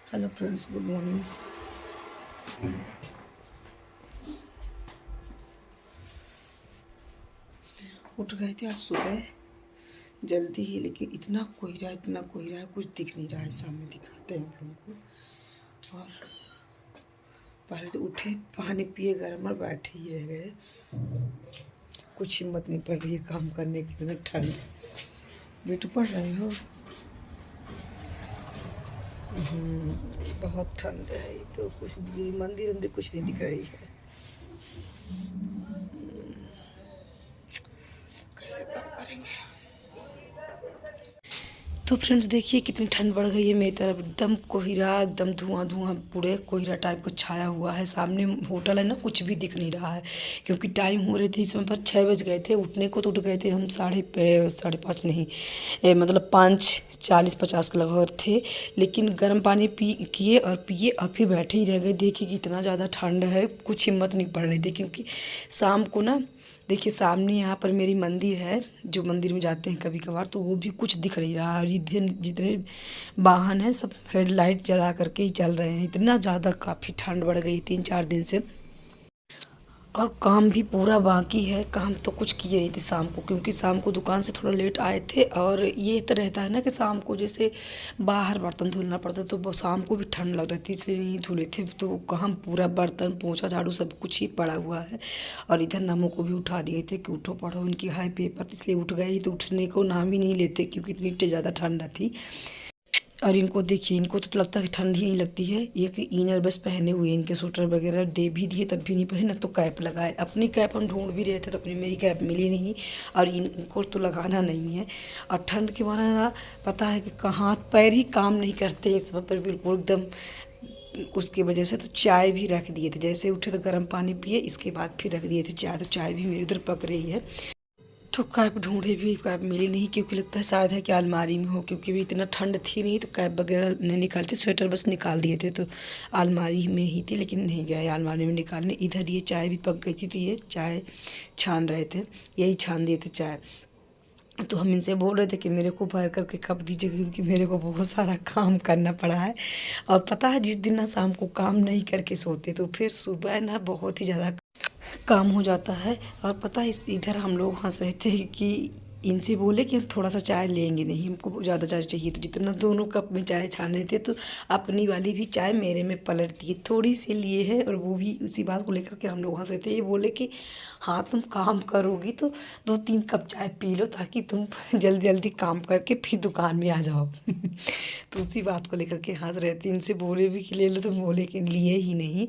Hello friends, good morning. उठ गए थे आज सुबह जल्दी ही, लेकिन इतना कोहरा है, कुछ दिख नहीं रहा है। सामने दिखाते हैं आप लोगों को। और पहले तो उठे, पानी पिए गर्म और बैठे ही रह गए। कुछ हिम्मत नहीं पड़ रही है काम करने की, इतना ठंड। बेटू पढ़ रहे हो? बहुत ठंड है। तो कुछ मंदिर वंदिर कुछ नहीं दिख रही है। कैसे काम करेंगे? तो फ्रेंड्स देखिए कितनी ठंड बढ़ गई है। मेरी तरफ एकदम कोहरा, एकदम धुआं धुआं, पूरे कोहरा टाइप का छाया हुआ है। सामने होटल है ना, कुछ भी दिख नहीं रहा है। क्योंकि टाइम हो रहे थे इस समय पर 6 बज गए थे। उठने को तो उठ गए थे हम साढ़े पाँच नहीं, मतलब 5:40-50 के लगभग थे। लेकिन गर्म पानी किए और पिए, अभी बैठे ही रह गए। देखिए कितना ज़्यादा ठंड है, कुछ हिम्मत नहीं पड़ रही थी। क्योंकि शाम को ना, देखिए सामने यहाँ पर मेरी मंदिर है, जो मंदिर में जाते हैं कभी कभार, तो वो भी कुछ दिख नहीं रहा है। और इधर जितने वाहन हैं सब हेडलाइट जला करके ही चल रहे हैं। इतना ज़्यादा काफ़ी ठंड बढ़ गई 3-4 दिन से। और काम भी पूरा बाकी है। काम तो कुछ किए नहीं थे शाम को, क्योंकि शाम को दुकान से थोड़ा लेट आए थे। और ये तो रहता है ना कि शाम को जैसे बाहर बर्तन धुलना पड़ता, तो शाम को भी ठंड लग रही थी, इसलिए नहीं धुले थे। तो काम पूरा बर्तन पोंछा झाड़ू सब कुछ ही पड़ा हुआ है। और इधर नमो को भी उठा दिए थे कि उठो पढ़ो, इनकी हाई पेपर, इसलिए उठ गए ही। तो उठने को नाम ही नहीं लेते, क्योंकि इतनी ज़्यादा ठंड थी। और इनको देखिए, इनको तो लगता है कि ठंड ही नहीं लगती है। ये कि इनर बस पहने हुए, इनके स्वेटर वगैरह दे भी दिए तब भी नहीं पहने। तो कैप लगाए, अपनी कैप हम ढूंढ भी रहे थे तो अपनी मेरी कैप मिली नहीं। और इनको तो लगाना नहीं है। और ठंड के मारे ना, पता है कि कहाँ पैर ही काम नहीं करते इस वक्त पर, बिल्कुल एकदम। उसकी वजह से तो चाय भी रख दिए थे। जैसे उठे तो गर्म पानी पिए, इसके बाद फिर रख दिए थे चाय। तो चाय भी मेरी उधर पक रही है। तो कैप ढूंढे भी, कैप मिली नहीं। क्योंकि लगता है शायद है कि अलमारी में हो, क्योंकि भी इतना ठंड थी नहीं तो कैप वगैरह नहीं निकालते। स्वेटर बस निकाल दिए थे, तो अलमारी में ही थी। लेकिन नहीं गए अलमारी में निकालने। इधर ये चाय भी पक गई थी, तो ये चाय छान रहे थे, यही छान दिए थे चाय। तो हम इनसे बोल रहे थे कि मेरे को भर करके कप दीजिए, क्योंकि मेरे को बहुत सारा काम करना पड़ा है। और पता है, जिस दिन ना शाम को काम नहीं करके सोते, तो फिर सुबह ना बहुत ही ज़्यादा काम हो जाता है। और पता है, इस इधर हम लोग हंस रहे थे कि इनसे बोले कि हम थोड़ा सा चाय लेंगे नहीं, हमको ज़्यादा चाय चाहिए। तो जितना दोनों कप में चाय छान रहे थे, तो अपनी वाली भी चाय मेरे में पलट दी, थोड़ी सी लिए है। और वो भी उसी बात को लेकर के हम लोग हंस रहे थे। ये बोले कि हाँ, तुम काम करोगी तो 2-3 कप चाय पी लो, ताकि तुम जल्दी जल्दी काम करके फिर दुकान में आ जाओ। तो उसी बात को लेकर के हंस रहे थे। इनसे बोले भी कि ले लो, तो बोले कि लिए ही नहीं।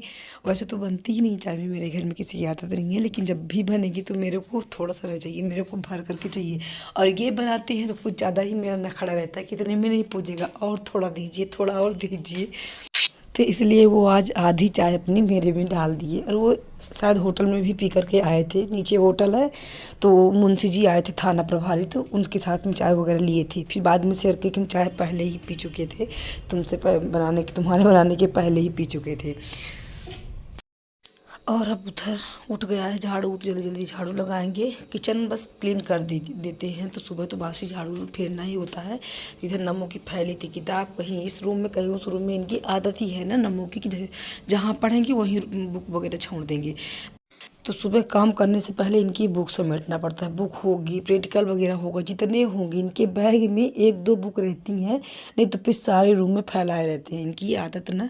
वैसे तो बनती ही नहीं चाय भी, मेरे घर में किसी की आदत नहीं है। लेकिन जब भी बनेगी तो मेरे को थोड़ा सा रह चाहिए, मेरे को भर करके चाहिए। और ये बनाते हैं तो कुछ ज़्यादा ही मेरा नखड़ा रहता है कि इतने में नहीं पूछेगा, और थोड़ा दीजिए, थोड़ा और दीजिए। तो इसलिए वो आज आधी चाय अपनी मेरे में डाल दिए। और वो शायद होटल में भी पी करके आए थे, नीचे होटल है। तो मुंशी जी आए थे, थाना प्रभारी, तो उनके साथ में चाय वगैरह लिए थे। फिर बाद में शेयर किए कि हम चाय पहले ही पी चुके थे, तुम्हारे बनाने के पहले ही पी चुके थे। और अब उधर उठ गया है झाड़ू, जल्दी जल्दी झाड़ू लगाएंगे। किचन बस क्लीन कर देते हैं। तो सुबह तो बासी झाड़ू फेरना ही होता है। तो इधर नमो की फैली थी किताब, कहीं इस रूम में कहीं उस रूम में। इनकी आदत ही है ना नमो की, कि जहाँ पढ़ेंगे वहीं बुक वगैरह छोड़ देंगे। तो सुबह काम करने से पहले इनकी बुक समेटना पड़ता है। बुक होगी, प्रैक्टिकल वगैरह होगा, जितने होंगे इनके बैग में 1-2 बुक रहती हैं, नहीं तो फिर सारे रूम में फैलाए रहते हैं। इनकी आदत ना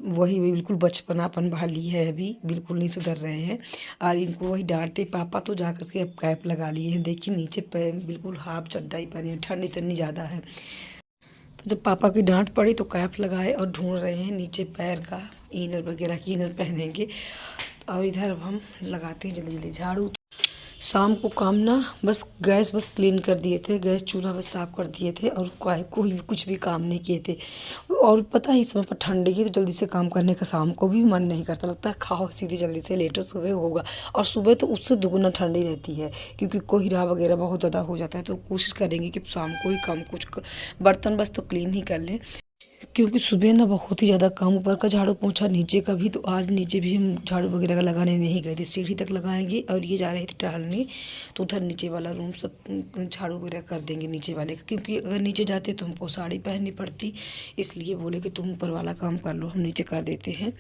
वही बिल्कुल बचपनापन वाली है, अभी बिल्कुल नहीं सुधर रहे हैं। और इनको वही डांटे पापा, तो जा करके अब कैप लगा लिए हैं। देखिए नीचे पे बिल्कुल हाफ चड्डा ही पहने हैं, ठंड इतनी ज़्यादा है। तो जब पापा की डांट पड़ी तो कैप लगाए और ढूंढ रहे हैं नीचे पैर का इनर वगैरह की, इनर पहनेंगे। और इधर अब हम लगाते हैं जल्दी जल्दी झाड़ू। शाम को काम ना, बस गैस बस क्लीन कर दिए थे, गैस चूल्हा बस साफ़ कर दिए थे। और कोई भी कुछ भी काम नहीं किए थे। और पता है, इस समय पर ठंडी की तो जल्दी से काम करने का शाम को भी मन नहीं करता। लगता है खाओ सीधे जल्दी से लेटो, सुबह होगा। और सुबह तो उससे दुगना ठंडी रहती है, क्योंकि कोहरा वगैरह बहुत ज़्यादा हो जाता है। तो कोशिश करेंगे कि शाम को ही काम कुछ बर्तन बस तो क्लीन ही कर लें, क्योंकि सुबह ना बहुत ही ज़्यादा काम, ऊपर का झाड़ू पोंछा, नीचे का भी, तो आज नीचे भी हम झाड़ू वगैरह लगाने नहीं गए थे, सीढ़ी तक लगाएंगे और ये जा रहे थे टहलने, तो उधर नीचे वाला रूम सब झाड़ू वगैरह कर देंगे नीचे वाले का, क्योंकि अगर नीचे जाते तो हमको साड़ी पहननी पड़ती, इसलिए बोले कि तुम ऊपर वाला काम कर लो, हम नीचे कर देते हैं।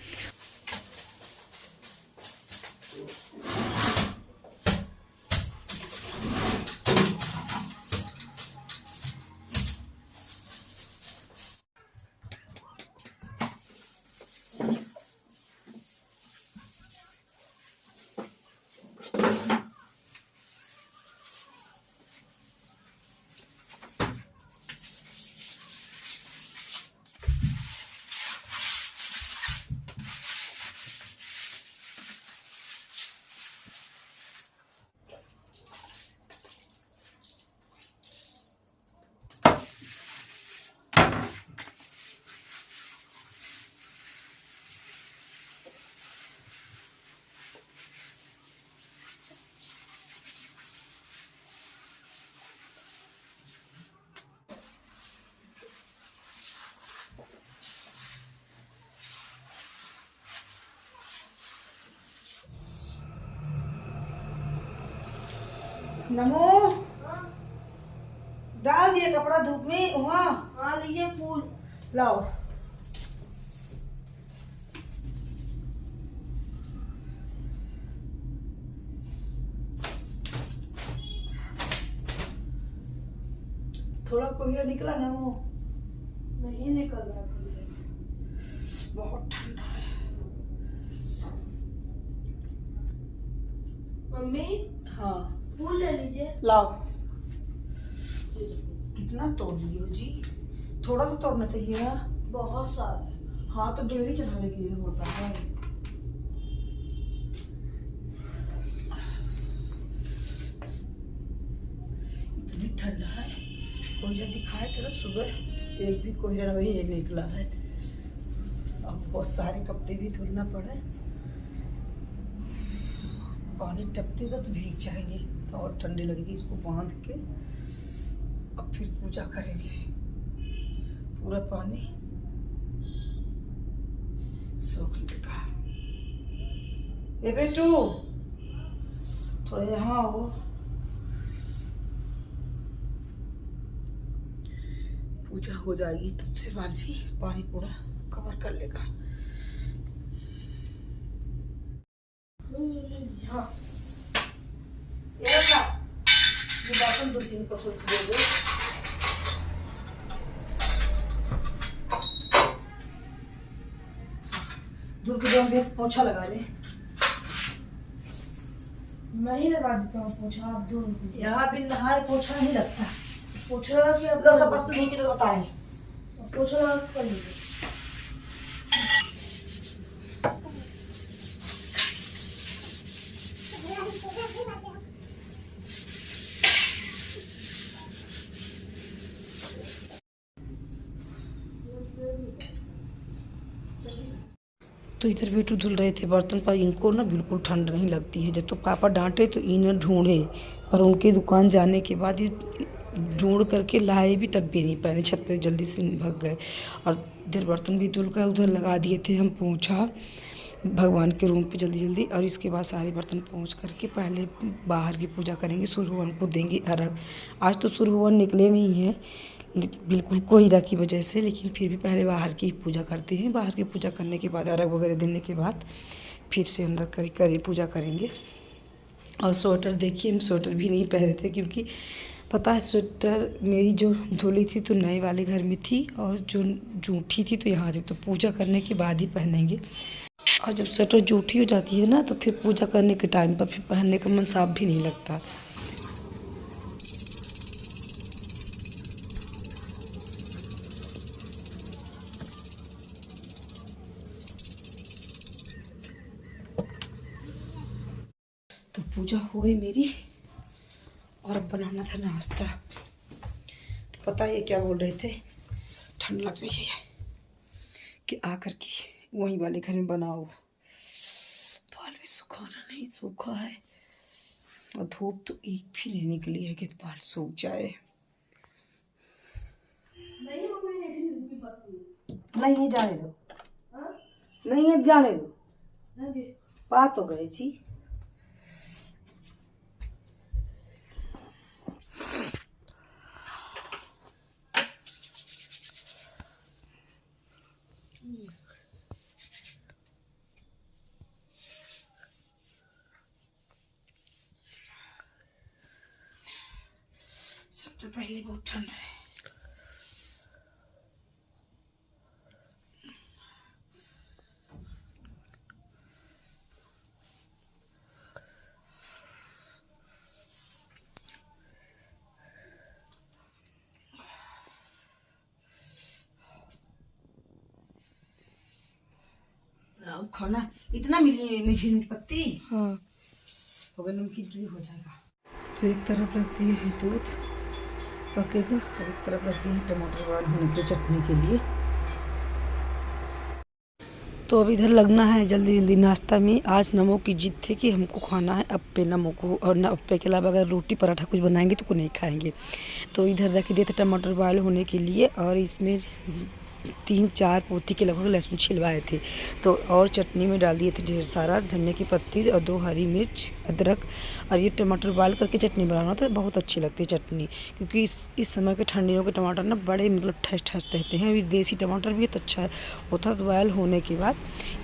नमो, डाल दिए कपड़ा धूप में वहाँ। हाँ लीजिए फूल लाओ। थोड़ा कोहरा निकला ना वो? नहीं निकल रहा, बहुत ठंडा है। मम्मी हाँ फूल ले लीजिए। लाओ। कितना तोड़ लिए हो जी? थोड़ा सा तोड़ना चाहिए ना। बहुत सारे। हाँ तो डेली चढ़ाने के लिए होता है। इतनी ठंडा है, कोहरा दिखाए थे ना सुबह, एक भी कोहरा वही निकला है। अब बहुत सारे कपड़े भी धुलना पड़े, पानी टपकेगा तो भीग जाएंगे तो और ठंडी लगेगी। इसको बांध के अब फिर पूजा करेंगे। पूरा पानी सोख लेगा। ए बेटू थोड़ा यहाँ आओ। पूजा हो जाएगी तब से बाद भी पानी पूरा कवर कर लेगा। हाँ ये बर्तन दो तीन को सोच दोगे। दूर के दम में पोछा लगा ले। मैं ही लगा देता हूँ पोछा, आप दो। यहाँ भी नहाए पोछा नहीं लगता। पोछा लगा के आप सब बर्तन धो के तो बताएं। पोछा लगा कर लीजिए। तो इधर बेटू धुल रहे थे बर्तन, पर इनको ना बिल्कुल ठंड नहीं लगती है। जब तो पापा डांटे तो इन्हें ढूंढे, पर उनके दुकान जाने के बाद ये ढूंढ करके लाए भी तब भी नहीं पहने। छत पे जल्दी से भाग गए और इधर बर्तन भी धुल कर उधर लगा दिए थे हम पोंछा भगवान के रूम पे जल्दी जल्दी। और इसके बाद सारे बर्तन पोंछ करके पहले बाहर की पूजा करेंगे, सूर्य भगवान को देंगे अर्घ। आज तो सूर्य भगवान निकले नहीं हैं बिल्कुल कोहरा की वजह से, लेकिन फिर भी पहले बाहर की पूजा करते हैं। बाहर की पूजा करने के बाद अर्घ वगैरह देने के बाद फिर से अंदर करी पूजा करेंगे। और स्वेटर देखिए, हम स्वेटर भी नहीं पहने थे क्योंकि पता है स्वेटर मेरी जो धुली थी तो नए वाले घर में थी और जो जूठी थी तो यहाँ थी, तो पूजा करने के बाद ही पहनेंगे। और जब स्वेटर जूठी हो जाती है ना तो फिर पूजा करने के टाइम पर फिर पहनने का मन साफ भी नहीं लगता। तो पूजा हो गई मेरी और अब बनाना था नाश्ता। तो पता है क्या बोल रहे थे, ठंड लग रही है कि आकर के वहीं वाले घर में बनाओ। बाल भी सुखाना नहीं सूखा है और धूप तो एक भी नहीं निकली है कि बाल सूख जाए। नहीं है, जाने दो। नहीं है, जाने दो। बात तो गई जी। सबसे पहले बहुत ठंड है। खाना इतना मिली मीठी पत्ती। हाँ, हो गया, नमकीन के लिए हो जाएगा। तो एक तरफ रख दिए हैं दूध पकेगा और एक तरफ रख दिए हैं टमाटर बॉयल होने के चटनी के लिए। तो अब इधर लगना है जल्दी जल्दी नाश्ता में। आज नमो की जिद थी कि हमको खाना है अप्पे नमो को, और न अप्पे के अलावा अगर रोटी पराठा कुछ बनाएंगे तो नहीं खाएंगे। तो इधर रख दिए थे टमाटर बॉयल होने के लिए, और इसमें 3-4 पोथी के लगभग लहसुन छिलवाए थे। तो और चटनी में डाल दिए थे ढेर सारा धनिया की पत्ती और 2 हरी मिर्च, अदरक, और ये टमाटर बॉयल करके चटनी बनाना तो बहुत अच्छी लगती है चटनी, क्योंकि इस समय के ठंडियों के टमाटर ना बड़े मतलब ठस ठस रहते हैं। देसी टमाटर भी तो अच्छा होता है। बॉयल होने के बाद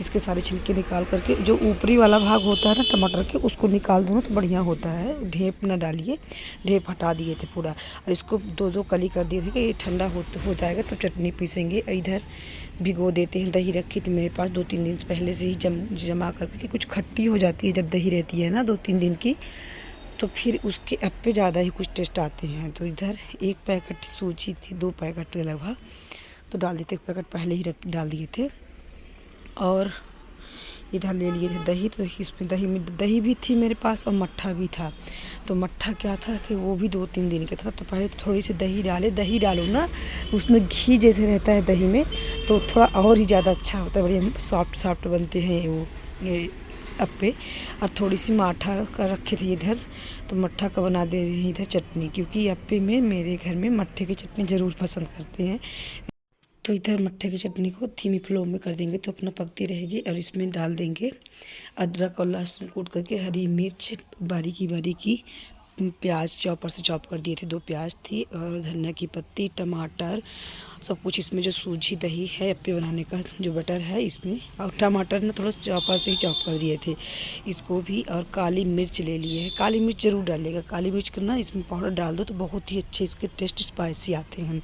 इसके सारे छिलके निकाल करके जो ऊपरी वाला भाग होता है ना टमाटर के, उसको निकाल दो तो बढ़िया होता है। ढेप ना डालिए, ढेप हटा दिए थे पूरा, और इसको 2-2 कली कर दिए थे कि ये ठंडा हो जाएगा तो चटनी पीसेंगे। इधर भिगो देते हैं। दही रखी थी मेरे पास 2-3 दिन पहले से ही जमा करके, कुछ खट्टी हो जाती है जब दही रहती है ना 2-3 दिन की, तो फिर उसके अप्पे ज़्यादा ही कुछ टेस्ट आते हैं। तो इधर 1 पैकेट सूजी थी, 2 पैकेट लगभग तो डाल दिए थे। 1 पैकेट पहले ही डाल दिए थे। और इधर ले लिए थे दही, तो इसमें दही भी थी मेरे पास और मट्ठा भी था। तो मट्ठा क्या था कि वो भी 2-3 दिन का था। तो पहले थोड़ी सी दही डाले। दही डालो ना उसमें घी जैसे रहता है दही में, तो थोड़ा और ही ज़्यादा अच्छा होता है, बढ़िया सॉफ्ट बनते हैं वो ये अप्पे। और थोड़ी सी माठा का रखे थे इधर, तो मट्ठा का बना दे रही इधर चटनी, क्योंकि अप्पे में मेरे घर में मट्ठे की चटनी ज़रूर पसंद करते हैं। तो इधर मट्ठे की चटनी को धीमी फ्लेम में कर देंगे तो अपना पकती रहेगी। और इसमें डाल देंगे अदरक और लहसुन कूट करके, हरी मिर्च बारीकी, प्याज चॉपर से चॉप कर दिए थे, 2 प्याज थी, और धनिया की पत्ती, टमाटर, सब कुछ इसमें जो सूजी दही है अप्पे बनाने का जो बटर है इसमें, और टमाटर ना थोड़ा चॉपर से ही चॉप कर दिए थे इसको भी। और काली मिर्च ले लिए है। काली मिर्च ज़रूर डालिएगा। काली मिर्च का ना इसमें पाउडर डाल दो तो बहुत ही अच्छे इसके टेस्ट स्पाइसी आते हैं।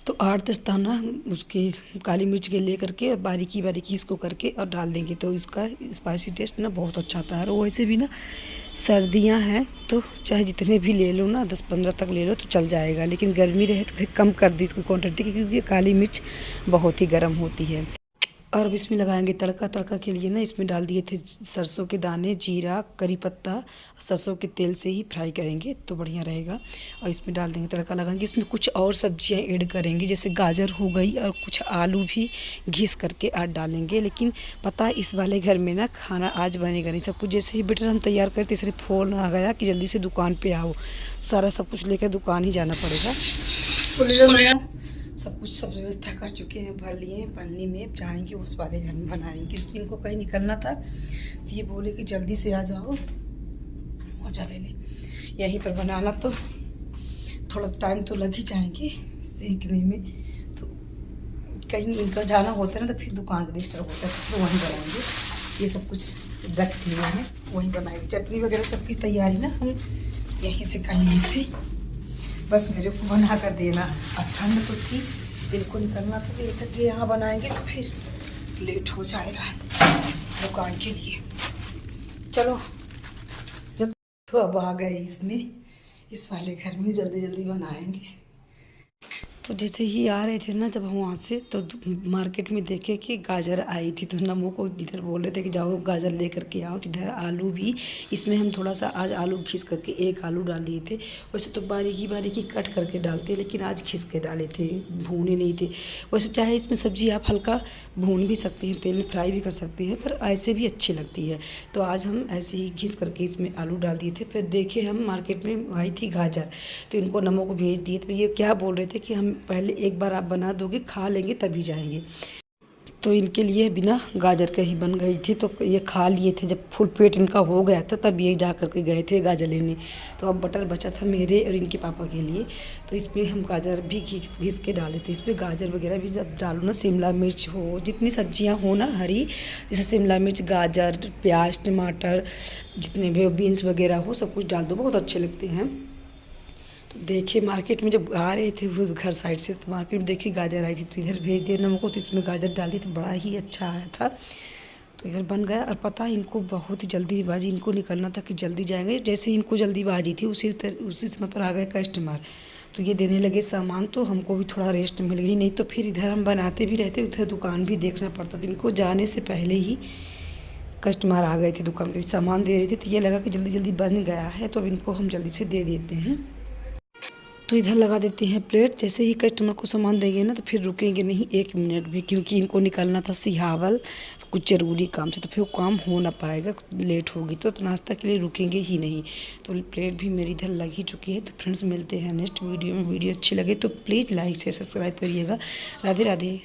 तो 8-10 दाना उसके काली मिर्च के ले करके बारीकी इसको करके और डाल देंगे, तो इसका स्पाइसी टेस्ट ना बहुत अच्छा आता है। और वैसे भी ना सर्दियां हैं तो चाहे जितने भी ले लो ना 10-15 तक ले लो तो चल जाएगा, लेकिन गर्मी रहे तो फिर कम कर दी इसकी क्वांटिटी, क्योंकि काली मिर्च बहुत ही गर्म होती है। और अब इसमें लगाएंगे तड़का के लिए ना इसमें डाल दिए थे सरसों के दाने, जीरा, करी पत्ता, सरसों के तेल से ही फ्राई करेंगे तो बढ़िया रहेगा। और इसमें डाल देंगे, तड़का लगाएंगे। इसमें कुछ और सब्जियां ऐड करेंगे, जैसे गाजर हो गई और कुछ आलू भी घिस करके ऐड डालेंगे। लेकिन पता है इस वाले घर में ना खाना आज बनेगा नहीं। सब कुछ जैसे ही बेटर हम तैयार करते तीसरे फ़ोन आ गया कि जल्दी से दुकान पर आओ, सारा सब कुछ लेकर दुकान ही जाना पड़ेगा। सब व्यवस्था कर चुके हैं, भर लिए हैं पन्नी में, जाएंगे उस वाले घर में बनाएंगे, क्योंकि इनको कहीं निकलना था तो ये बोले कि जल्दी से आ जाओ, मौजा ले ले। यहीं पर बनाना तो थोड़ा टाइम तो लग ही जाएंगे सीखने में, तो कहीं इनका जाना होता है ना तो फिर दुकान पर डिस्टर्ब होता है, तो वहीं बनाएंगे। ये सब कुछ रख दिए हैं, वहीं बनाएंगे। चटनी वगैरह सबकी तैयारी ना हम यहीं से कर लिए थे, बस मेरे को बना कर देना। और ठंड तो थी, इनको निकलना था, ये तक यहाँ बनाएंगे तो फिर लेट हो जाएगा दुकान के लिए। चलो जल्दी, तो अब आ गए इसमें, इस वाले घर में जल्दी जल्दी बनाएंगे। तो जैसे ही आ रहे थे ना जब हम वहाँ से, तो मार्केट में देखे कि गाजर आई थी, तो नमो को इधर बोल रहे थे कि जाओ गाजर ले करके आओ। तो इधर आलू भी, इसमें हम थोड़ा सा आज आलू घिस करके 1 आलू डाल दिए थे। वैसे तो बारीकी कट करके डालते, लेकिन आज घिस के डाले थे, भूने नहीं थे। वैसे चाहे इसमें सब्ज़ी आप हल्का भून भी सकते हैं, तेल में फ्राई भी कर सकते हैं, पर ऐसे भी अच्छी लगती है। तो आज हम ऐसे ही घिस करके इसमें आलू डाल दिए थे। फिर देखे हम मार्केट में आई थी गाजर, तो इनको नमो को भेज दिए। तो ये क्या बोल रहे थे कि हम पहले एक बार आप बना दोगे, खा लेंगे तभी जाएंगे। तो इनके लिए बिना गाजर का ही बन गई थी, तो ये खा लिए थे। जब फुल पेट इनका हो गया था तब ये जा कर के गए थे गाजर लेने। तो अब बटर बचा था मेरे और इनके पापा के लिए, तो इसमें हम गाजर भी घिस के डाल देते। इसमें गाजर वगैरह भी सब डालो ना, शिमला मिर्च हो, जितनी सब्जियां हो ना हरी, जैसे शिमला मिर्च, गाजर, प्याज, टमाटर, जितने भी बीन्स वगैरह हो सब कुछ डाल दो, बहुत अच्छे लगते हैं। तो देखिए मार्केट में जब आ रहे थे वो घर साइड से, तो मार्केट में देखिए गाजर आई थी, तो इधर भेज दिया नमक को, तो इसमें गाजर डाल दी, तो बड़ा ही अच्छा आया था। तो इधर बन गया। और पता है इनको बहुत ही जल्दीबाजी, इनको निकलना था कि जल्दी जाएंगे। जैसे इनको जल्दीबाजी थी उसी समय पर आ गए कस्टमर, तो ये देने लगे सामान, तो हमको भी थोड़ा रेस्ट मिल गई। नहीं तो फिर इधर हम बनाते भी रहते, उधर दुकान भी देखना पड़ता था। इनको जाने से पहले ही कस्टमर आ गए थे दुकान पर, सामान दे रहे थे, तो ये लगा कि जल्दी जल्दी बन गया है, तो अब इनको हम जल्दी से दे देते हैं। तो इधर लगा देते हैं प्लेट। जैसे ही कस्टमर को सामान देंगे ना, तो फिर रुकेंगे नहीं 1 मिनट भी, क्योंकि इनको निकलना था सिहावल कुछ ज़रूरी काम से, तो फिर वो काम हो ना पाएगा, लेट होगी तो नाश्ता के लिए रुकेंगे ही नहीं। तो प्लेट भी मेरी इधर लग ही चुकी है। तो फ्रेंड्स मिलते हैं नेक्स्ट वीडियो में। वीडियो अच्छी लगे तो प्लीज़ लाइक से सब्सक्राइब करिएगा। राधे राधे।